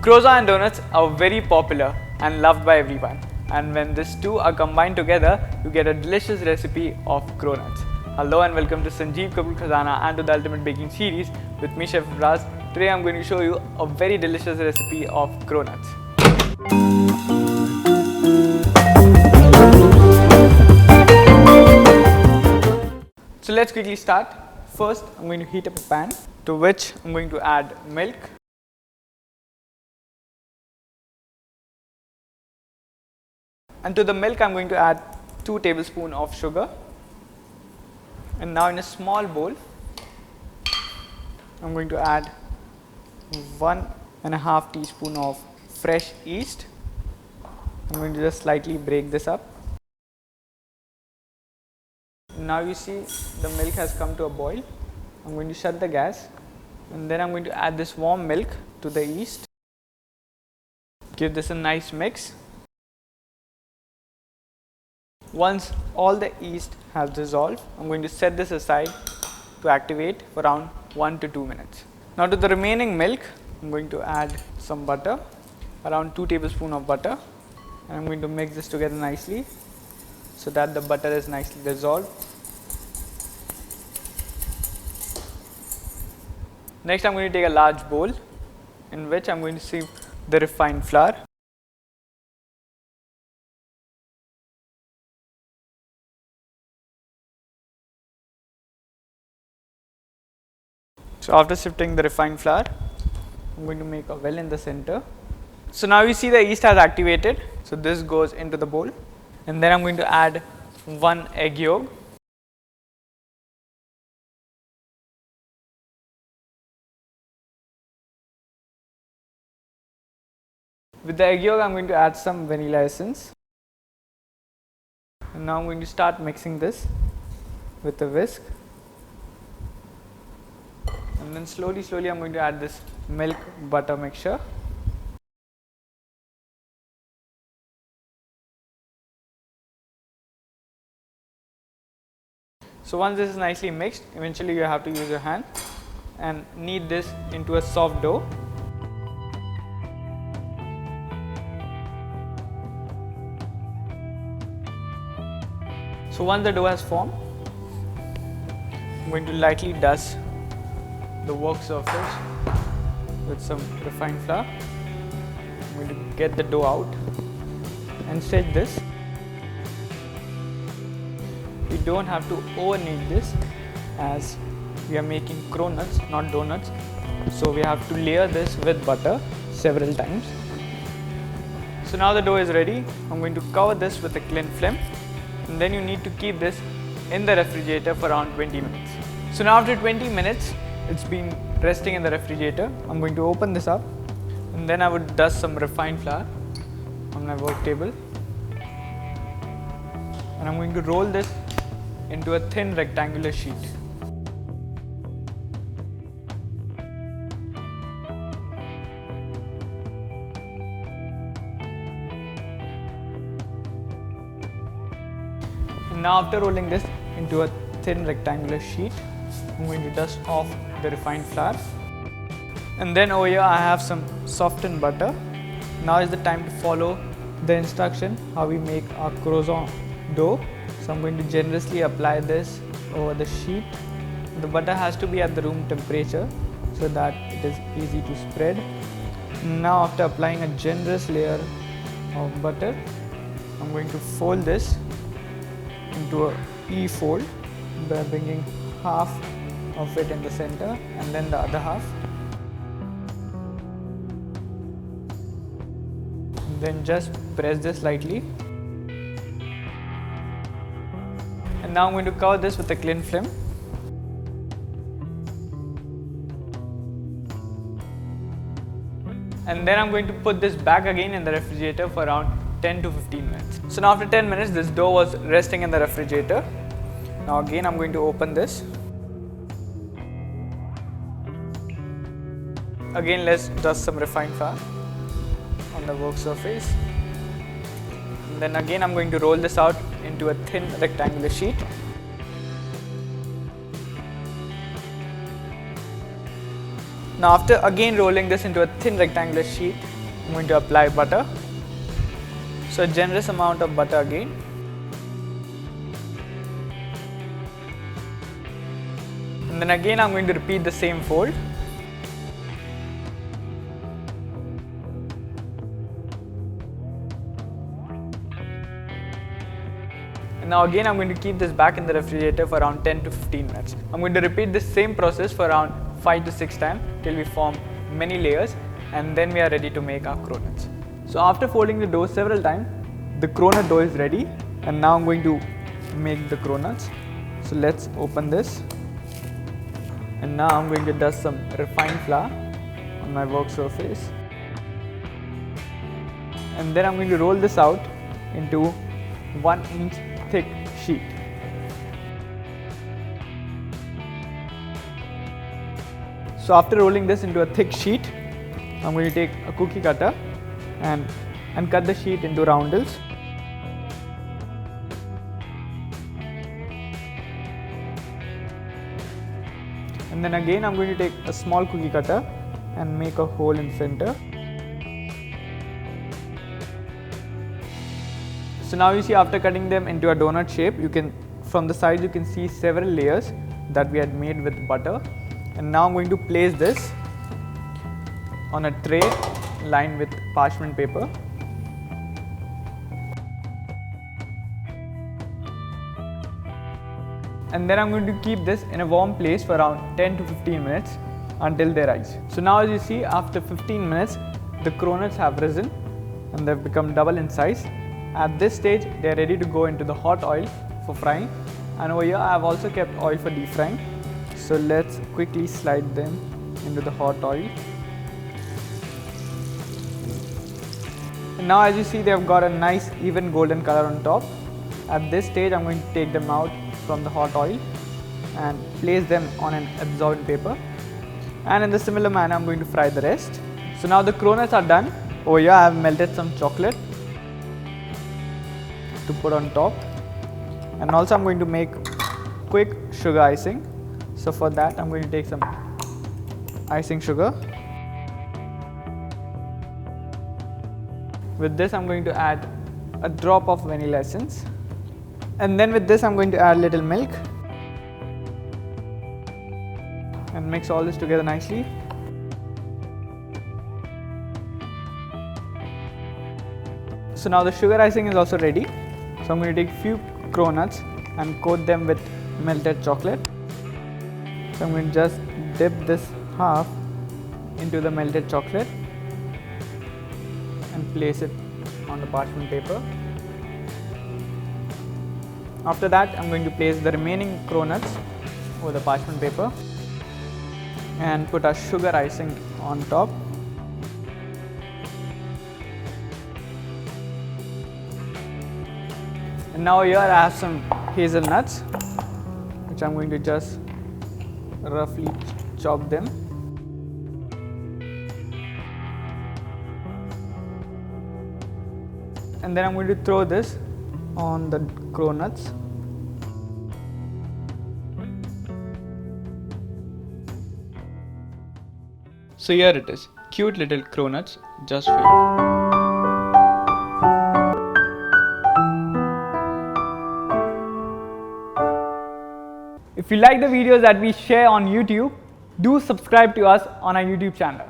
Croissant and donuts are very popular and loved by everyone. And when these two are combined together, you get a delicious recipe of Cronuts. Hello and welcome to Sanjeev Kapoor Khazana and to the Ultimate Baking Series with me, Chef Raz. Today I'm going to show you a very delicious recipe of Cronuts. So let's quickly start. First, I'm going to heat up a pan to which I'm going to add milk. And to the milk, I'm going to add 2 tablespoons of sugar. And now in a small bowl, I'm going to add 1.5 teaspoons of fresh yeast. I'm going to just slightly break this up. Now you see the milk has come to a boil. I'm going to shut the gas and then I'm going to add this warm milk to the yeast. Give this a nice mix. Once all the yeast has dissolved, I'm going to set this aside to activate for around 1 to 2 minutes. Now to the remaining milk, I'm going to add some butter, around 2 tablespoons of butter, and I'm going to mix this together nicely so that the butter is nicely dissolved. Next, I'm going to take a large bowl in which I'm going to sieve the refined flour. So after sifting the refined flour, I'm going to make a well in the center. So now you see the yeast has activated. So this goes into the bowl. And then I'm going to add 1 egg yolk. With the egg yolk, I'm going to add some vanilla essence. And now I'm going to start mixing this with a whisk. And then slowly I'm going to add this milk butter mixture. So once this is nicely mixed, eventually you have to use your hand and knead this into a soft dough. So once the dough has formed, I'm going to lightly dust the work surface with some refined flour. I'm going to get the dough out and set this. We don't have to over knead this as we are making cronuts, not donuts. So we have to layer this with butter several times. So now the dough is ready. I'm going to cover this with a clean film, and then you need to keep this in the refrigerator for around 20 minutes. So now after 20 minutes, it's been resting in the refrigerator. I'm going to open this up and then I would dust some refined flour on my work table. And I'm going to roll this into a thin rectangular sheet. And now after rolling this into a thin rectangular sheet, I'm going to dust off the refined flour. And then over here I have some softened butter. Now is the time to follow the instruction how we make our croissant dough. So I'm going to generously apply this over the sheet. The butter has to be at the room temperature so that it is easy to spread. Now after applying a generous layer of butter, I'm going to fold this into a E fold by bringing half of it in the center and then the other half. And then just press this lightly. And now I'm going to cover this with a clean film. And then I'm going to put this back again in the refrigerator for around 10 to 15 minutes. So now after 10 minutes, this dough was resting in the refrigerator. Now again I'm going to open this. Again, let's dust some refined flour on the work surface. And then again I'm going to roll this out into a thin rectangular sheet. Now after again rolling this into a thin rectangular sheet, I'm going to apply butter. So a generous amount of butter again. And then again I'm going to repeat the same fold. And now again I'm going to keep this back in the refrigerator for around 10 to 15 minutes. I'm going to repeat this same process for around 5 to 6 times till we form many layers, and then we are ready to make our cronuts. So after folding the dough several times, the cronut dough is ready, and now I'm going to make the cronuts. So let's open this. And now I'm going to dust some refined flour on my work surface. And then I'm going to roll this out into 1 inch thick sheet. So after rolling this into a thick sheet, I'm going to take a cookie cutter and cut the sheet into roundels. And then again I'm going to take a small cookie cutter and make a hole in center. So now you see, after cutting them into a donut shape, from the sides you can see several layers that we had made with butter. And now I'm going to place this on a tray lined with parchment paper. And then I'm going to keep this in a warm place for around 10 to 15 minutes until they rise. So now as you see, after 15 minutes, the cronuts have risen and they've become double in size. At this stage, they are ready to go into the hot oil for frying. And over here, I have also kept oil for deep frying. So let's quickly slide them into the hot oil. And now as you see, they have got a nice even golden color on top. At this stage, I'm going to take them out from the hot oil and place them on an absorbent paper. And in the similar manner, I'm going to fry the rest. So now the cronuts are done. Over here, I have melted some chocolate to put on top. And also I'm going to make quick sugar icing. So for that, I'm going to take some icing sugar. With this, I'm going to add a drop of vanilla essence. And then with this, I'm going to add little milk and mix all this together nicely. So now the sugar icing is also ready. So I'm going to take few cronuts and coat them with melted chocolate. So I'm going to just dip this half into the melted chocolate and place it on the parchment paper. After that, I'm going to place the remaining cronuts over the parchment paper and put our sugar icing on top. And now here I have some hazelnuts, which I'm going to just roughly chop them. And then I'm going to throw this on the cronuts. So here it is, cute little cronuts just for you. If you like the videos that we share on YouTube, do subscribe to us on our YouTube channel.